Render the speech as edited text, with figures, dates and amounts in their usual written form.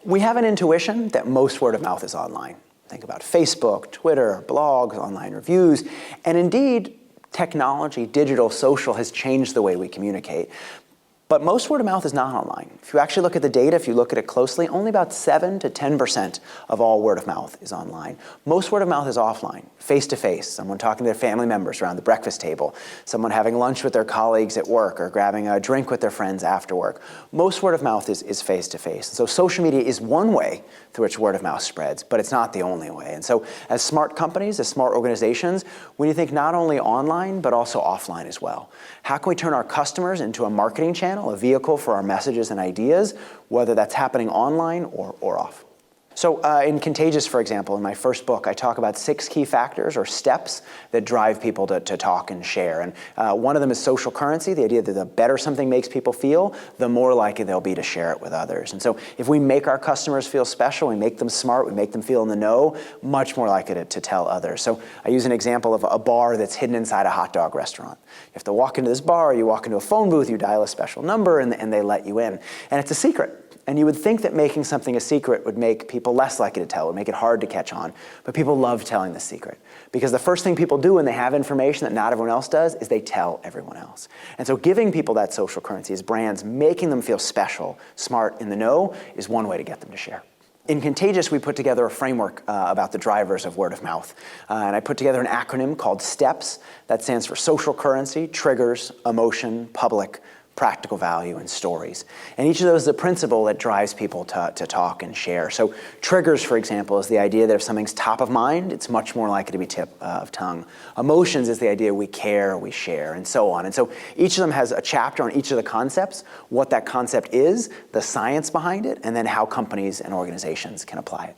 We have an intuition that most word of mouth is online. Think about Facebook, Twitter, blogs, online reviews, and indeed, technology, digital, social has changed the way we communicate. But most word of mouth is not online. If you actually look at the data, if you look at it closely, only about 7 to 10% of all word of mouth is online. Most word of mouth is offline, face-to-face, someone talking to their family members around the breakfast table, someone having lunch with their colleagues at work or grabbing a drink with their friends after work. Most word of mouth is face-to-face. So social media is one way through which word of mouth spreads, but it's not the only way. And so as smart companies, as smart organizations, we need to think not only online, but also offline as well. How can we turn our customers into a marketing channel, a vehicle for our messages and ideas, whether that's happening online or off? So in Contagious, for example, in my first book, I talk about 6 key factors or steps that drive people to talk and share. And one of them is social currency, the idea that the better something makes people feel, the more likely they'll be to share it with others. And so if we make our customers feel special, we make them smart, we make them feel in the know, much more likely to tell others. So I use an example of a bar that's hidden inside a hot dog restaurant. You have to walk into this bar, you walk into a phone booth, you dial a special number, and they let you in. And it's a secret. And you would think that making something a secret would make people less likely to tell, would make it hard to catch on. But people love telling the secret. Because the first thing people do when they have information that not everyone else does is they tell everyone else. And so giving people that social currency as brands, making them feel special, smart, in the know, is one way to get them to share. In Contagious, we put together a framework about the drivers of word of mouth. And I put together an acronym called STEPS. That stands for social currency, triggers, emotion, public, practical value, and stories. And each of those is a principle that drives people to talk and share. So triggers, for example, is the idea that if something's top of mind, it's much more likely to be tip of tongue. Emotions is the idea we care, we share, and so on. And so each of them has a chapter on each of the concepts, what that concept is, the science behind it, and then how companies and organizations can apply it.